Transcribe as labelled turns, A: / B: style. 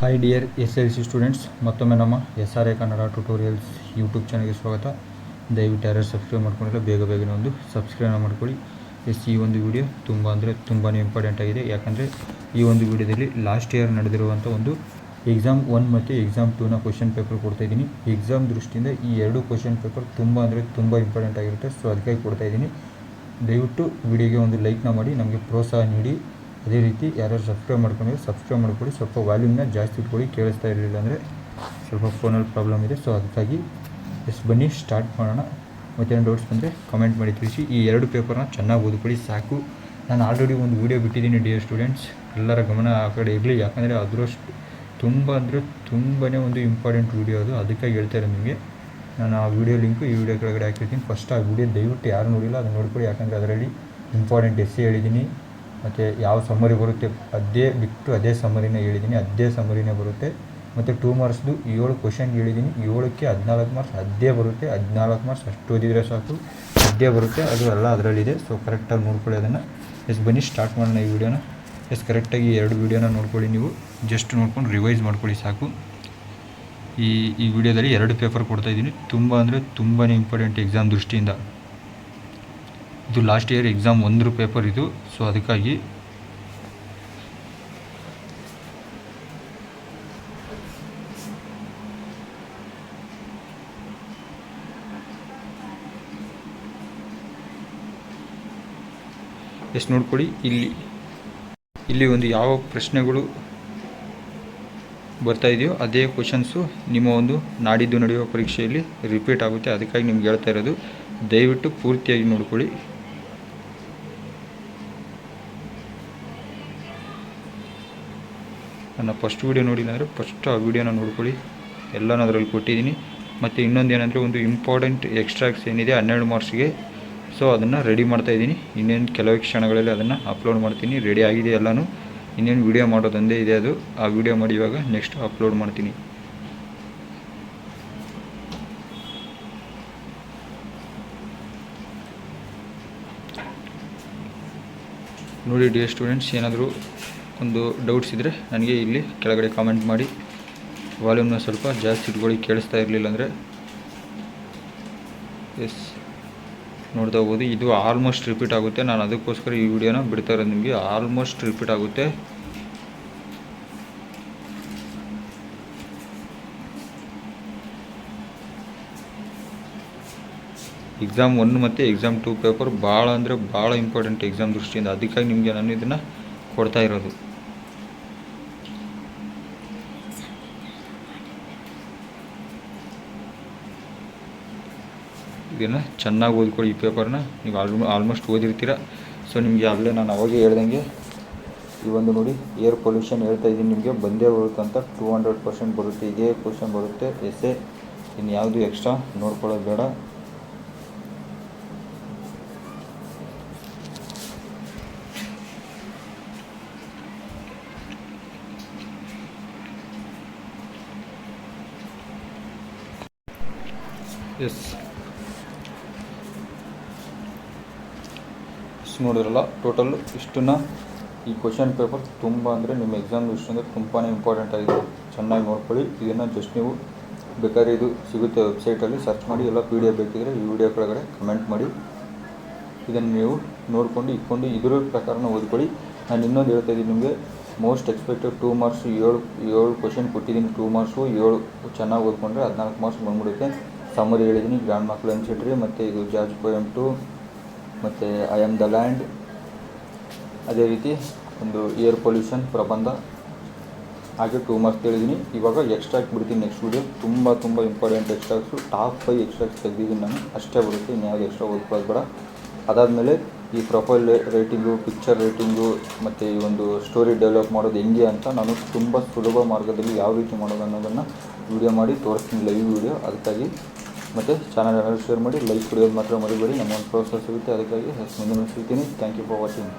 A: Hi dear SLC students, ಮತ್ತೊಮ್ಮೆ ನಮ್ಮ SRA Kannada tutorials YouTube ಚಾನಲ್ಗೆ ಸ್ವಾಗತ. ದಯವಿಟ್ಟು ಯಾರು ಸಬ್ಸ್ಕ್ರೈಬ್ ಮಾಡ್ಕೊಂಡಿಲ್ಲ ಬೇಗನೆ ಒಂದು ಸಬ್ಸ್ಕ್ರೈಬ್ ಮಾಡ್ಕೊಳ್ಳಿ. ಈ ಒಂದು ವಿಡಿಯೋ ತುಂಬಾ ಇಂಪಾರ್ಟೆಂಟ್ ಆಗಿದೆ. ಯಾಕಂದರೆ ಈ ಒಂದು ವಿಡಿಯೋದಲ್ಲಿ ಲಾಸ್ಟ್ ಇಯರ್ ನಡೆದಿರುವಂಥ ಒಂದು ಎಕ್ಸಾಮ್ 1 ಮತ್ತು ಎಕ್ಸಾಮ್ 2ನ ಕ್ವಶನ್ ಪೇಪರ್ ಕೊಡ್ತಾಯಿದ್ದೀನಿ. ಎಕ್ಸಾಮ್ ದೃಷ್ಟಿಯಿಂದ ಈ ಎರಡು ಕ್ವಶನ್ ಪೇಪರ್ ತುಂಬ ಇಂಪಾರ್ಟೆಂಟ್ ಆಗಿರುತ್ತೆ. ಸೊ ಅದಕ್ಕಾಗಿ ಕೊಡ್ತಾಯಿದ್ದೀನಿ. ದಯವಿಟ್ಟು ವಿಡಿಯೋಗೆ ಒಂದು ಲೈಕ್ನ ಮಾಡಿ ನಮಗೆ ಪ್ರೋತ್ಸಾಹ ನೀಡಿ. ಅದೇ ರೀತಿ ಯಾರು ಸಬ್ಸ್ಕ್ರೈಬ್ ಮಾಡ್ಕೊಳ್ಳಿ. ಸ್ವಲ್ಪ ವಾಲ್ಯೂಮ್ನ ಜಾಸ್ತಿ ಇಟ್ಕೊಳ್ಳಿ, ಕೇಳಿಸ್ತಾ ಇರಲಿಲ್ಲ ಅಂದರೆ ಸ್ವಲ್ಪ ಫೋನಲ್ಲಿ ಪ್ರಾಬ್ಲಮ್ ಇದೆ. ಸೊ ಅದಕ್ಕಾಗಿ ಬನ್ನಿ ಸ್ಟಾರ್ಟ್ ಮಾಡೋಣ. ಮತ್ತೇನು ಡೌಟ್ಸ್ ಬಂದರೆ ಕಮೆಂಟ್ ಮಾಡಿ ತಿಳಿಸಿ. ಈ ಎರಡು ಪೇಪರ್ನ ಚೆನ್ನಾಗಿ ಓದ್ಕೊಳ್ಳಿ ಸಾಕು. ನಾನು ಆಲ್ರೆಡಿ ಒಂದು ವೀಡಿಯೋ ಬಿಟ್ಟಿದ್ದೀನಿ ಡಿಯರ್ ಸ್ಟೂಡೆಂಟ್ಸ್, ಎಲ್ಲರ ಗಮನ ಆ ಕಡೆ ಇರಲಿ. ಯಾಕಂದರೆ ಅದರಷ್ಟು ತುಂಬಾ ಒಂದು ಇಂಪಾರ್ಟೆಂಟ್ ವೀಡಿಯೋ ಅದು. ಅದಕ್ಕಾಗಿ ಹೇಳ್ತಾ ಇರೋದು ನಿಮಗೆ. ನಾನು ಆ ವಿಡಿಯೋ ಲಿಂಕು ಈ ವಿಡಿಯೋ ಕೆಳಗಡೆ ಹಾಕಿರ್ತೀನಿ. ಫಸ್ಟ್ ಆ ವಿಡಿಯೋ ದಯವಿಟ್ಟು ಯಾರು ನೋಡಿಲ್ಲ ಅದನ್ನು ನೋಡ್ಕೊಳ್ಳಿ. ಯಾಕಂದರೆ ಅದರಲ್ಲಿ ಇಂಪಾರ್ಟೆಂಟ್ ಎಸ್ಸೆ ಹೇಳಿದ್ದೀನಿ, ಮತ್ತು ಯಾವ ಸಮ್ಮರಿ ಬರುತ್ತೆ ಅದೇ ಸಮ್ಮರಿನ ಹೇಳಿದ್ದೀನಿ, ಅದೇ ಸಮ್ಮರಿನೇ ಬರುತ್ತೆ. ಮತ್ತು 2 ಮಾರ್ಕ್ಸ್ದು 7 ಕ್ವಶನ್ ಹೇಳಿದ್ದೀನಿ. 7ಕ್ಕೆ 14 ಮಾರ್ಕ್ಸ್ ಅದೇ ಬರುತ್ತೆ. 14 ಮಾರ್ಕ್ಸ್ ಅಷ್ಟು ಓದಿದರೆ ಸಾಕು, ಅದೇ ಬರುತ್ತೆ. ಅದು ಎಲ್ಲ ಅದರಲ್ಲಿದೆ. ಸೊ ಕರೆಕ್ಟಾಗಿ ನೋಡ್ಕೊಳ್ಳಿ ಅದನ್ನು. ಬನ್ನಿ ಸ್ಟಾರ್ಟ್ ಮಾಡೋಣ ಈ ವಿಡಿಯೋನ. ಕರೆಕ್ಟಾಗಿ 2 ವಿಡಿಯೋನ ನೋಡ್ಕೊಳ್ಳಿ. ನೀವು ಜಸ್ಟ್ ನೋಡ್ಕೊಂಡು ರಿವೈಸ್ ಮಾಡ್ಕೊಳ್ಳಿ ಸಾಕು. ಈ ವಿಡಿಯೋದಲ್ಲಿ 2 ಪೇಪರ್ ಕೊಡ್ತಾಯಿದ್ದೀನಿ. ತುಂಬಾ ಇಂಪಾರ್ಟೆಂಟ್ ಎಕ್ಸಾಮ್ ದೃಷ್ಟಿಯಿಂದ. ಇದು ಲಾಸ್ಟ್ ಇಯರ್ ಎಕ್ಸಾಮ್ 1 ಪೇಪರ್ ಇದು. ಸೊ ಅದಕ್ಕಾಗಿ ನೋಡ್ಕೊಳ್ಳಿ. ಇಲ್ಲಿ ಒಂದು ಯಾವ ಪ್ರಶ್ನೆಗಳು ಬರ್ತಾ ಇದೆಯೋ ಅದೇ ಕ್ವಶನ್ಸು ನಿಮ್ಮ ಒಂದು ನಾಡಿದ್ದು ನಡೆಯುವ ಪರೀಕ್ಷೆಯಲ್ಲಿ ರಿಪೀಟ್ ಆಗುತ್ತೆ. ಅದಕ್ಕಾಗಿ ನಿಮ್ಗೆ ಹೇಳ್ತಾ ಇರೋದು, ದಯವಿಟ್ಟು ಪೂರ್ತಿಯಾಗಿ ನೋಡ್ಕೊಳ್ಳಿ. ನನ್ನ ಫಸ್ಟ್ ವೀಡಿಯೋ ನೋಡಿಲ್ಲ ಅಂದರೆ ಫಸ್ಟ್ ಆ ವಿಡಿಯೋನ ನೋಡ್ಕೊಳ್ಳಿ. ಎಲ್ಲನೂ ಅದರಲ್ಲಿ ಕೊಟ್ಟಿದ್ದೀನಿ. ಮತ್ತು ಇನ್ನೊಂದು ಏನಂದರೆ, ಒಂದು ಇಂಪಾರ್ಟೆಂಟ್ ಎಕ್ಸ್ಟ್ರಾಕ್ಟ್ಸ್ ಏನಿದೆ 12 ಮಾರ್ಕ್ಸ್ಗೆ, ಸೊ ಅದನ್ನು ರೆಡಿ ಮಾಡ್ತಾಯಿದ್ದೀನಿ. ಇನ್ನೇನು ಕೆಲವೇ ಕ್ಷಣಗಳಲ್ಲಿ ಅದನ್ನು ಅಪ್ಲೋಡ್ ಮಾಡ್ತೀನಿ. ರೆಡಿ ಆಗಿದೆ ಎಲ್ಲನೂ. ಇನ್ನೇನು ವಿಡಿಯೋ ಮಾಡೋದೊಂದೇ ಇದೆ. ಅದು ಆ ವಿಡಿಯೋ ಮಾಡಿ ಇವಾಗ ನೆಕ್ಸ್ಟ್ ಅಪ್ಲೋಡ್ ಮಾಡ್ತೀನಿ. ನೋಡಿ ಡಿಯರ್ ಸ್ಟೂಡೆಂಟ್ಸ್, ಏನಾದರೂ ಒಂದು ಡೌಟ್ಸ್ ಇದ್ದರೆ ನನಗೆ ಇಲ್ಲಿ ಕೆಳಗಡೆ ಕಾಮೆಂಟ್ ಮಾಡಿ. ವಾಲ್ಯೂಮ್ನ ಸ್ವಲ್ಪ ಜಾಸ್ತಿ ಇಟ್ಕೊಳ್ಳಿ, ಕೇಳಿಸ್ತಾ ಇರಲಿಲ್ಲ ಅಂದರೆ. ನೋಡ್ತಾ ಹೋಗೋದು. ಇದು ಆಲ್ಮೋಸ್ಟ್ ರಿಪೀಟ್ ಆಗುತ್ತೆ. ನಾನು ಅದಕ್ಕೋಸ್ಕರ ಈ ವಿಡಿಯೋನ ಬಿಡ್ತಾ ಇರೋದು. ನಿಮಗೆ ಆಲ್ಮೋಸ್ಟ್ ರಿಪೀಟ್ ಆಗುತ್ತೆ. ಎಕ್ಸಾಮ್ 1 ಮತ್ತು ಎಕ್ಸಾಮ್ 2 ಪೇಪರ್ ಭಾಳ ಇಂಪಾರ್ಟೆಂಟ್ ಎಕ್ಸಾಮ್ ದೃಷ್ಟಿಯಿಂದ. ಅದಕ್ಕಾಗಿ ನಿಮಗೆ ನಾನು ಇದನ್ನು ಕೊಡ್ತಾ ಇರೋದು. ಇದನ್ನು ಚೆನ್ನಾಗಿ ಓದ್ಕೊಳ್ಳಿ. ಈ ಪೇಪರ್ನ ನೀವು ಆಲ್ಮೋಸ್ಟ್ ಓದಿರ್ತೀರ. ಸೊ ನಿಮಗೆ ಆಗಲೇ ನಾನು ಅವಾಗೇ ಹೇಳ್ದಂಗೆ, ಈ ಒಂದು ನೋಡಿ ಏರ್ ಪೊಲ್ಯೂಷನ್ ಹೇಳ್ತಾ ಇದ್ದೀನಿ ನಿಮಗೆ, ಬಂದೇ ಬರುತ್ತೆ ಅಂತ. 200% ಬರುತ್ತೆ. ಇದೇ ಕ್ವಶನ್ ಬರುತ್ತೆ ಎಸ್ಸೆ. ಇನ್ನು ಯಾವುದು ಎಕ್ಸ್ಟ್ರಾ ನೋಡ್ಕೊಳ್ಳೋದು ಬೇಡ. ನೋಡಿದ್ರಲ್ಲ, ಟೋಟಲ್ ಇಷ್ಟನ್ನು ಈ ಕ್ವಶನ್ ಪೇಪರ್ ನಿಮ್ಮ ಎಕ್ಸಾಮ್ ದೃಷ್ಟಿಯಿಂದ ತುಂಬಾ ಇಂಪಾರ್ಟೆಂಟ್ ಆಗಿದೆ. ಚೆನ್ನಾಗಿ ನೋಡ್ಕೊಳ್ಳಿ. ಇದನ್ನು ಜಸ್ಟ್ ನೀವು ಬೇಕಾದ್ರೆ ಇದು ಸಿಗುತ್ತೆ ವೆಬ್ಸೈಟಲ್ಲಿ, ಸರ್ಚ್ ಮಾಡಿ. ಎಲ್ಲ PDF ಬೇಕಿದ್ರೆ ಈ ವಿಡಿಯೋ ಕೆಳಗಡೆ ಕಮೆಂಟ್ ಮಾಡಿ. ಇದನ್ನು ನೀವು ನೋಡಿಕೊಂಡು ಇಟ್ಕೊಂಡು ಇದರ ಪ್ರಕಾರನ ಓದ್ಕೊಳ್ಳಿ. ನಾನು ಇನ್ನೊಂದು ಹೇಳ್ತಾ ಇದ್ದೀನಿ ನಿಮಗೆ, ಮೋಸ್ಟ್ ಎಕ್ಸ್ಪೆಕ್ಟೆಡ್ 2 ಮಾರ್ಕ್ಸ್ 7 ಕ್ವಶನ್ ಕೊಟ್ಟಿದ್ದೀನಿ. 2 ಮಾರ್ಕ್ಸು 7 ಚೆನ್ನಾಗಿ ಓದ್ಕೊಂಡ್ರೆ 14 ಮಾರ್ಕ್ಸ್ ಬಂದ್ಬಿಡುತ್ತೆ. ಸಮ್ಮರಿ ಹೇಳಿದ್ದೀನಿ, ಗ್ರ್ಯಾಂಡ್ ಮಾರ್ಕ್ ಲಂಚ್ ಇಟ್ರಿ, ಮತ್ತು ಇದು ಜಾರ್ಜ್ ಪೋಯಮ್ 2, ಮತ್ತು ಐ ಆಮ್ ದ ಲ್ಯಾಂಡ್. ಅದೇ ರೀತಿ ಒಂದು ಏರ್ ಪೊಲ್ಯೂಷನ್ ಪ್ರಬಂಧ, ಹಾಗೆ 2 ಮಾರ್ಕ್ಸ್ ಹೇಳಿದ್ದೀನಿ. ಇವಾಗ ಎಕ್ಸ್ಟ್ರಾಕ್ಟ್ ಬಿಡ್ತೀನಿ ನೆಕ್ಸ್ಟ್ ವೀಡಿಯೋ. ತುಂಬ ಇಂಪಾರ್ಟೆಂಟ್ ಎಕ್ಸ್ಟ್ರಾಕ್ಟ್ಸು. ಟಾಪ್ 5 ಎಕ್ಸ್ಟ್ರಾಕ್ಟ್ಸ್ ತೆಗೆದಿದ್ದೀನಿ ನಾನು. ಅಷ್ಟೇ ಬರುತ್ತೆ, ಇನ್ಯಾವುದು ಎಕ್ಸ್ಟ್ರಾ ಓದ್ಕೊಳ್ಳೋದು ಬೇಡ. ಅದಾದಮೇಲೆ ಈ ಪ್ರೊಫೈಲ್ ರೇಟಿಂಗು, ಪಿಕ್ಚರ್ ರೇಟಿಂಗು, ಮತ್ತು ಈ ಒಂದು ಸ್ಟೋರಿ ಡೆವಲಪ್ ಮಾಡೋದು ಹೆಂಗೆ ಅಂತ ನಾನು ತುಂಬ ಸುಲಭ ಮಾರ್ಗದಲ್ಲಿ ಯಾವ ರೀತಿ ಮಾಡೋದು ಅನ್ನೋದನ್ನು ವಿಡಿಯೋ ಮಾಡಿ ತೋರಿಸ್ತೀನಿ, ಲೈವ್ ವಿಡಿಯೋ. ಅದಕ್ಕಾಗಿ ಮತ್ತು ಚಾನಲ್ ಶೇರ್ ಮಾಡಿ, ಲೈಕ್ ಕೊಡೋದು ಮಾತ್ರ ಮರಿಬೇಡಿ. ನಮ್ಮ ಒಂದು ಪ್ರೋತ್ಸಾಹ ಸಿಗುತ್ತೆ. ಅದಕ್ಕಾಗಿ ಮುಂದೆ ಸಿಗ್ತೀನಿ. Thank you for watching.